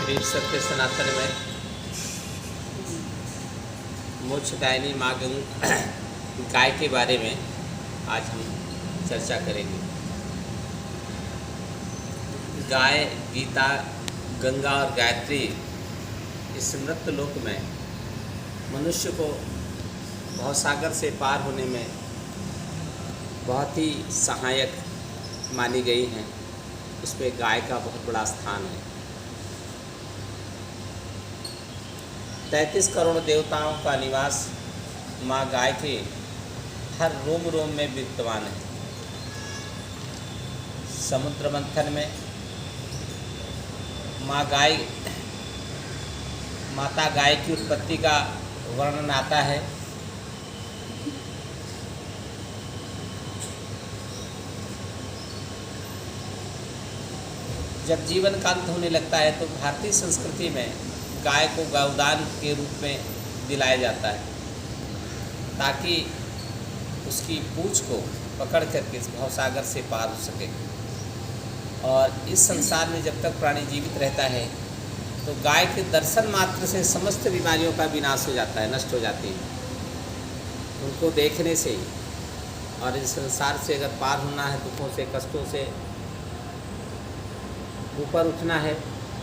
वीर सत्य सनातन में मोक्षदायिनी माँ गाय के बारे में आज हम चर्चा करेंगे। गाय गीता, गंगा और गायत्री इस मृत लोक में मनुष्य को भवसागर से पार होने में बहुत ही सहायक मानी गई हैं। उसमें गाय का बहुत बड़ा स्थान है। 33 करोड़ देवताओं का निवास माँ गाय के हर रोम रोम में विद्यमान है। समुद्र मंथन में माता गाय की उत्पत्ति का वर्णन आता है। जब जीवन का अंत होने लगता है तो भारतीय संस्कृति में गाय को गौदान के रूप में दिलाया जाता है, ताकि उसकी पूंछ को पकड़ करके इस भवसागर से पार हो सके। और इस संसार में जब तक प्राणी जीवित रहता है तो गाय के दर्शन मात्र से समस्त बीमारियों का विनाश हो जाता है, नष्ट हो जाती है उनको देखने से ही। और इस संसार से अगर पार होना है, दुखों से, कष्टों से ऊपर उठना है,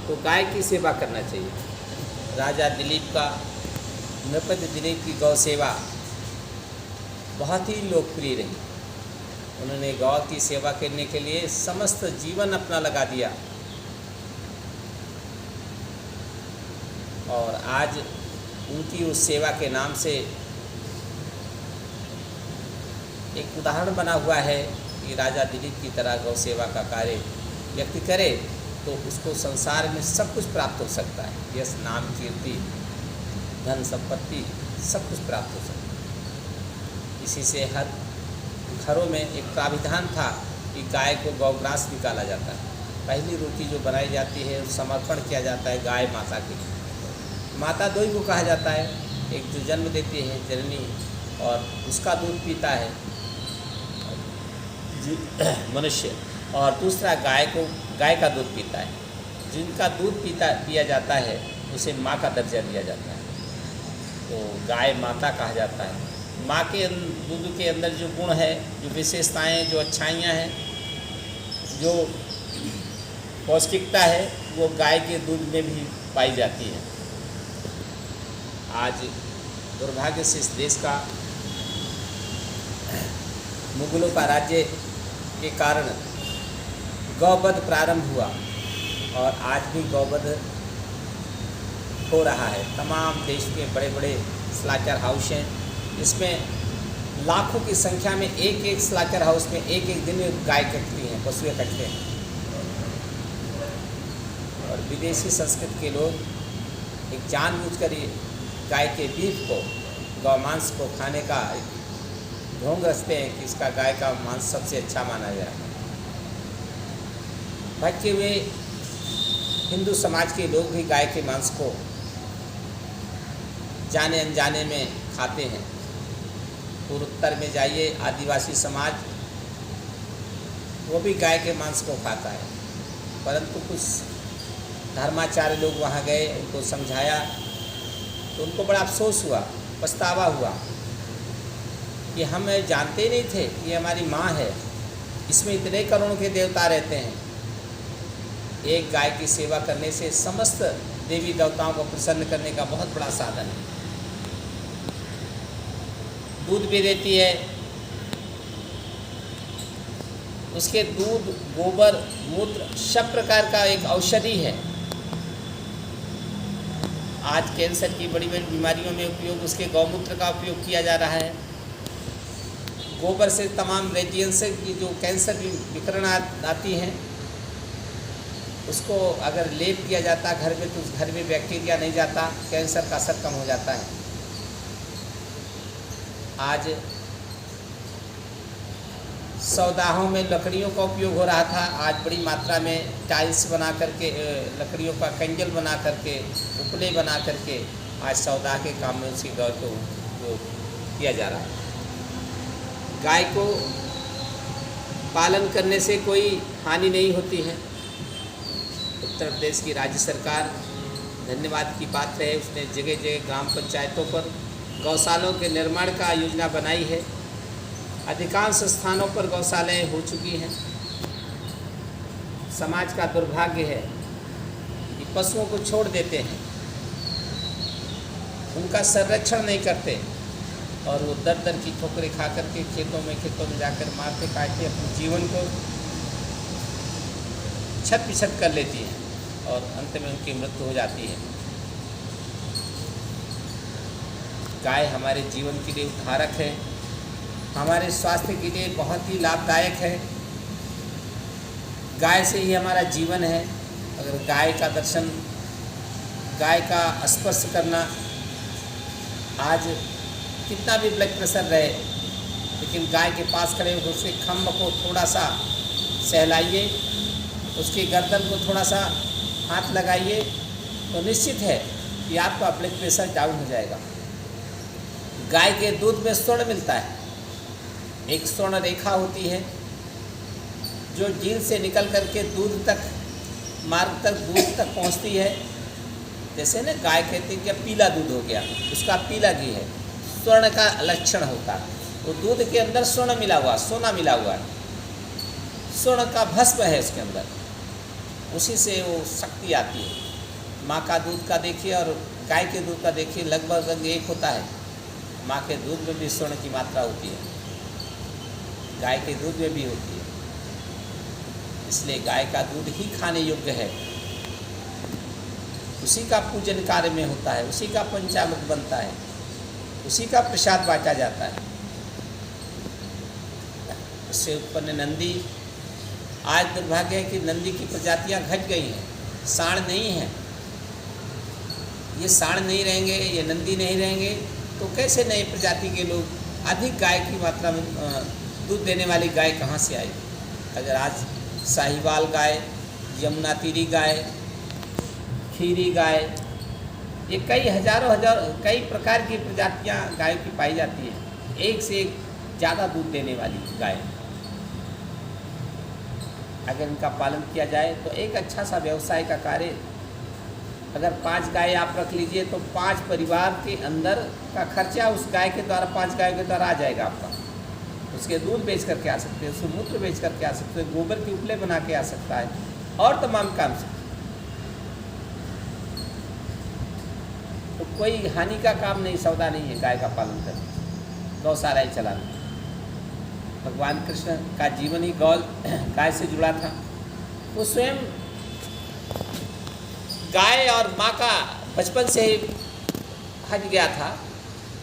तो गाय की सेवा करना चाहिए। राजा दिलीप का नृपति दिलीप की गौ सेवा बहुत ही लोकप्रिय रही। उन्होंने गौ की सेवा करने के लिए समस्त जीवन अपना लगा दिया। और आज उनकी उस सेवा के नाम से एक उदाहरण बना हुआ है कि राजा दिलीप की तरह गौ सेवा का कार्य व्यक्ति करे तो उसको संसार में सब कुछ प्राप्त हो सकता है। यश, नाम, कीर्ति, धन, संपत्ति सब कुछ प्राप्त हो सकता है। इसी से हर घरों में एक प्राविधान था कि गाय को गौग्रास निकाला जाता है। पहली रोटी जो बनाई जाती है समर्पण किया जाता है गाय माता के। माता दो ही को कहा जाता है, एक जो जन्म देती है जननी, और उसका दूध पीता है मनुष्य, और दूसरा गाय का दूध पीता है। जिनका दूध पिया जाता है उसे माँ का दर्जा दिया जाता है, तो गाय माता कहा जाता है। माँ के दूध के अंदर जो गुण है, जो विशेषताएं, जो अच्छाइयाँ हैं, जो पौष्टिकता है, वो गाय के दूध में भी पाई जाती है। आज दुर्भाग्य से इस देश का मुगलों का राज्य के कारण गौवध प्रारंभ हुआ, और आज भी गौवध हो रहा है। तमाम देश के बड़े बड़े स्लाटर हाउस हैं, इसमें लाखों की संख्या में एक स्लाटर हाउस में एक दिन गाय कटती हैं, पशुएं कटते हैं। और विदेशी संस्कृति के लोग एक जानबूझकर ये गाय के बीफ को, गौमांस को खाने का ढोंग रचते हैं कि इसका गाय का मांस सबसे अच्छा माना जाए। भटके हुए हिंदू समाज के लोग भी गाय के मांस को जाने अनजाने में खाते हैं। पूर्वोत्तर में जाइए, आदिवासी समाज वो भी गाय के मांस को खाता है। परंतु कुछ धर्माचार्य लोग वहाँ गए, उनको समझाया तो उनको बड़ा अफसोस हुआ, पछतावा हुआ कि हम जानते नहीं थे कि हमारी माँ है, इसमें इतने करोड़ों के देवता रहते हैं। एक गाय की सेवा करने से समस्त देवी देवताओं को प्रसन्न करने का बहुत बड़ा साधन है। दूध भी देती है, उसके दूध, गोबर, मूत्र सब प्रकार का एक औषधि है। आज कैंसर की बड़ी बड़ी बीमारियों में उपयोग उसके गौमूत्र का उपयोग किया जा रहा है। गोबर से तमाम रेडिएंस की जो कैंसर की विकिरण आती हैं, उसको अगर लेप किया जाता घर में तो उस घर में बैक्टीरिया नहीं जाता, कैंसर का असर कम हो जाता है। आज सौदाहों में लकड़ियों का उपयोग हो रहा था, आज बड़ी मात्रा में टाइल्स बना करके, लकड़ियों का कंजल बना करके, उपले बना करके आज सौदा के काम में उसकी गौ को किया जा रहा है। गाय को पालन करने से कोई हानि नहीं होती है। उत्तर प्रदेश की राज्य सरकार धन्यवाद की पात्र है। उसने जगह जगह ग्राम पंचायतों पर गौशालों के निर्माण का योजना बनाई है। अधिकांश स्थानों पर गौशालाएँ हो चुकी हैं। समाज का दुर्भाग्य है कि पशुओं को छोड़ देते हैं, उनका संरक्षण नहीं करते और वो दर दर की ठोकरें खा करके खेतों में जाकर मारते काटते अपने जीवन को छत बिछत कर लेती हैं और अंत में उनकी मृत्यु हो जाती है। गाय हमारे जीवन के लिए उद्धारक है, हमारे स्वास्थ्य के लिए बहुत ही लाभदायक है। गाय से ही हमारा जीवन है। अगर गाय का दर्शन, गाय का स्पर्श करना, आज कितना भी ब्लड प्रेशर रहे लेकिन गाय के पास खड़े होकर उसके खम्भ को थोड़ा सा सहलाइए, उसके गर्दन को थोड़ा सा हाथ लगाइए तो निश्चित है कि आपका ब्लड प्रेशर डाउन हो जाएगा। गाय के दूध में स्वर्ण मिलता है। एक स्वर्ण रेखा होती है जो जील से निकल करके दूध तक, मार्ग तक, दूध तक पहुंचती है। जैसे ना गाय कहते हैं कि पीला दूध हो गया, उसका पीला घी है, स्वर्ण का लक्षण होता है। वो दूध के अंदर स्वर्ण मिला हुआ, सोना मिला हुआ है, स्वर्ण का भस्म है उसके अंदर, उसी से वो शक्ति आती है। माँ का दूध का देखिए और गाय के दूध का देखिए, लगभग एक होता है। माँ के दूध में भी स्वर्ण की मात्रा होती है, गाय के दूध में भी होती है। इसलिए गाय का दूध ही खाने योग्य है। उसी का पूजन कार्य में होता है, उसी का पंचामृत बनता है, उसी का प्रसाद बांटा जाता है। उससे उत्पन्न नंदी, आज दुर्भाग्य है कि नंदी की प्रजातियां घट गई हैं, साँड़ नहीं है। ये साँड़ नहीं रहेंगे, ये नंदी नहीं रहेंगे तो कैसे नए प्रजाति के लोग, अधिक गाय की मात्रा में दूध देने वाली गाय कहाँ से आई? अगर आज साहिवाल गाय, यमुना तीरी गाय, खीरी गाय, ये कई हजारों कई प्रकार की प्रजातियां गाय की पाई जाती हैं, एक से एक ज़्यादा दूध देने वाली गाय। अगर इनका पालन किया जाए तो एक अच्छा सा व्यवसाय का कार्य, अगर 5 गाय आप रख लीजिए तो 5 परिवार के अंदर का खर्चा उस गाय के द्वारा, 5 गाय के द्वारा आ जाएगा आपका। उसके दूध बेच करके आ सकते हैं, उसके मूत्र बेच करके आ सकते हैं, गोबर की उपले बना के आ सकता है और तमाम काम से। तो कोई हानि का काम नहीं, सौदा नहीं है गाय का पालन करना, गौशाला ही चलाना। भगवान कृष्ण का जीवन ही गाय से जुड़ा था। वो स्वयं गाय और माँ का बचपन से ही हट गया था,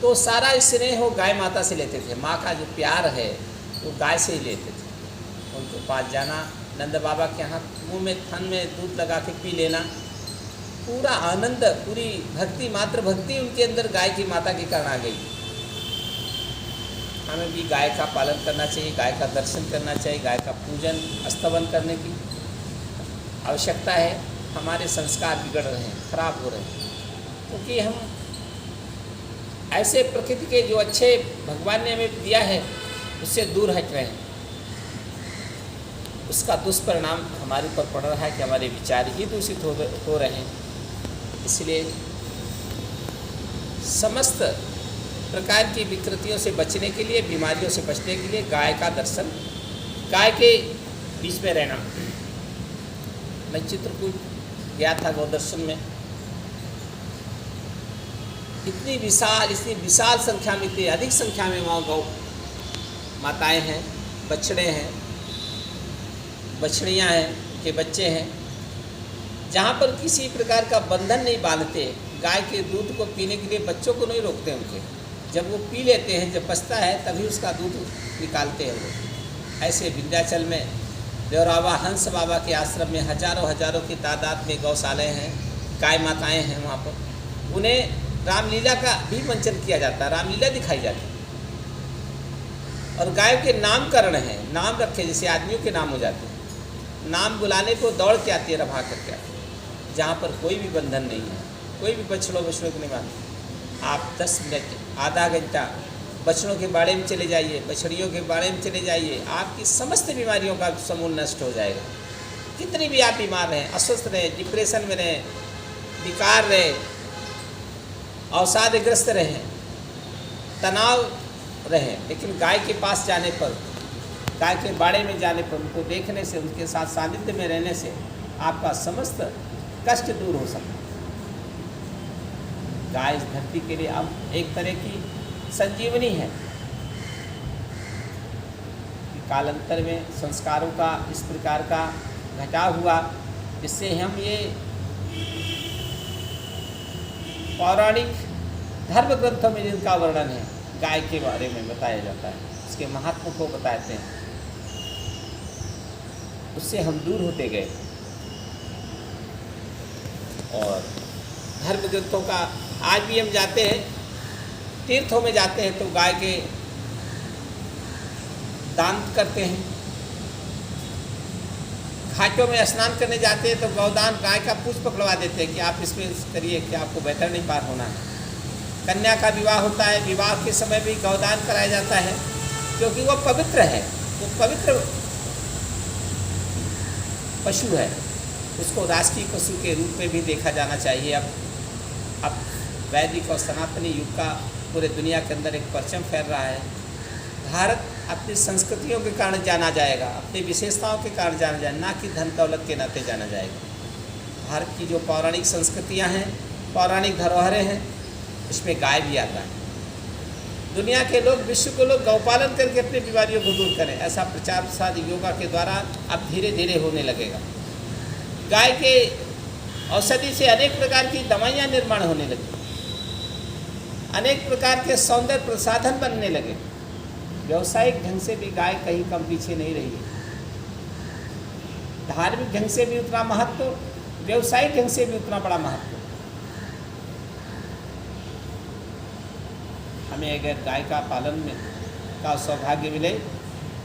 तो सारा स्नेह वो गाय माता से लेते थे। माँ का जो प्यार है वो गाय से ही लेते थे। उनके पास जाना, नंद बाबा के यहाँ मुँह में थन में दूध लगा के पी लेना, पूरा आनंद, पूरी भक्ति, मात्र भक्ति उनके अंदर गाय की माता के कारण आ गई। हमें भी गाय का पालन करना चाहिए, गाय का दर्शन करना चाहिए, गाय का पूजन स्तवन करने की आवश्यकता है। हमारे संस्कार बिगड़ रहे हैं, खराब हो रहे हैं, क्योंकि हम ऐसे प्रकृति के जो अच्छे भगवान ने हमें दिया है उससे दूर हट रहे हैं। उसका दुष्परिणाम हमारे ऊपर पड़ रहा है कि हमारे विचार ही दूषित हो रहे हैं। इसलिए समस्त प्रकार की विकृतियों से बचने के लिए, बीमारियों से बचने के लिए गाय का दर्शन, गाय के बीच में रहना। मैं चित्रकूट गया था गौ दर्शन में, इतनी विशाल संख्या में, इतनी अधिक संख्या में वहाँ गौ माताएं हैं, बछड़े हैं, बछड़ियाँ हैं, के बच्चे हैं, जहाँ पर किसी प्रकार का बंधन नहीं बांधते। गाय के दूध को पीने के लिए बच्चों को नहीं रोकते उनके, जब वो पी लेते हैं, जब बचता है तभी उसका दूध निकालते हैं वो। ऐसे विंध्याचल में देवरावा हंस बाबा के आश्रम में हजारों की तादाद में गौशालाएँ हैं, गाय माताएँ हैं। वहाँ पर उन्हें रामलीला का भी मंचन किया जाता है, रामलीला दिखाई जाती है। और गायों के नामकरण हैं, नाम रखे जैसे आदमियों के नाम हो जाते हैं, नाम बुलाने को दौड़ के आती है, रभा करके आती है, जहाँ पर कोई भी बंधन नहीं है, कोई भी बछड़ों को नहीं मानते। आप 10 मिनट, आधा घंटा बछड़ों के बाड़े में चले जाइए, बछड़ियों के बाड़े में चले जाइए, आपकी समस्त बीमारियों का समूल नष्ट हो जाएगा। कितनी भी आप बीमार रहें, अस्वस्थ रहें, डिप्रेशन में रहें, विकार रहे, अवसादग्रस्त रहे, तनाव रहे, लेकिन गाय के पास जाने पर, गाय के बाड़े में जाने पर, उनको देखने से, उनके साथ सानिध्य में रहने से आपका समस्त कष्ट दूर हो सकता है। गाय इस धरती के लिए अब एक तरह की संजीवनी है। कालांतर में संस्कारों का इस प्रकार का घटाव हुआ, जिससे हम ये पौराणिक धर्म ग्रंथों में जिनका वर्णन है गाय के बारे में बताया जाता है, उसके महत्व को बताते हैं, उससे हम दूर होते गए। और धर्म ग्रंथों का आज भी हम जाते हैं, तीर्थों में जाते हैं तो गाय के दान करते हैं, घाटों में स्नान करने जाते हैं तो गौदान, गाय का पूछ पकड़वा देते हैं कि आप इसमें करिए कि आपको बैतरणी पार होना है। कन्या का विवाह होता है, विवाह के समय भी गौदान कराया जाता है, क्योंकि वो पवित्र है, वो पवित्र पशु है, उसको राष्ट्रीय पशु के रूप में भी देखा जाना चाहिए। अब वैदिक और सनातनी युग का पूरे दुनिया के अंदर एक परचम फैल रहा है। भारत अपनी संस्कृतियों के कारण जाना जाएगा, अपनी विशेषताओं के कारण जाना जाएगा, ना कि धन दौलत के नाते जाना जाएगा। भारत की जो पौराणिक संस्कृतियां हैं, पौराणिक धरोहरें हैं, उसमें गाय भी आता है। दुनिया के लोग, विश्व के लोग गौपालन करके अपनी बीमारियों को दूर करें, ऐसा प्रचार प्रसार योगा के द्वारा अब धीरे धीरे होने लगेगा। गाय के औषधि से अनेक प्रकार की दवाइयाँ निर्माण होने लगी, अनेक प्रकार के सौंदर्य प्रसाधन बनने लगे। व्यावसायिक ढंग से भी गाय कहीं कम पीछे नहीं रही है। धार्मिक ढंग से भी उतना महत्व, व्यावसायिक ढंग से भी उतना बड़ा महत्व। हमें अगर गाय का पालन में का सौभाग्य मिले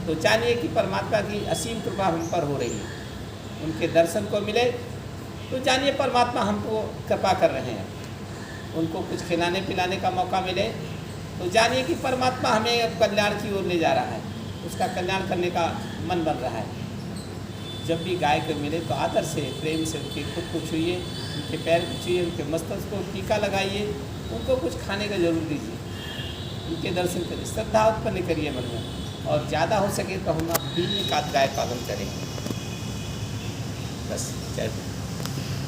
तो जानिए कि परमात्मा की असीम कृपा हम पर हो रही है। उनके दर्शन को मिले तो जानिए परमात्मा हमको कृपा कर रहे हैं। उनको कुछ खिलाने पिलाने का मौका मिले तो जानिए कि परमात्मा हमें अब कल्याण की ओर ले जा रहा है, उसका कल्याण करने का मन बन रहा है। जब भी गाय को मिले तो आदर से, प्रेम से उनके खुद को छूइए, उनके पैर को छूइए, उनके मस्तक को टीका लगाइए, उनको कुछ खाने का जरूर दीजिए, उनके दर्शन करिए, श्रद्धा उत्पन्न करिए मन में। और ज़्यादा हो सके तो हम आप दिन में गाय पालन करेंगे। बस जय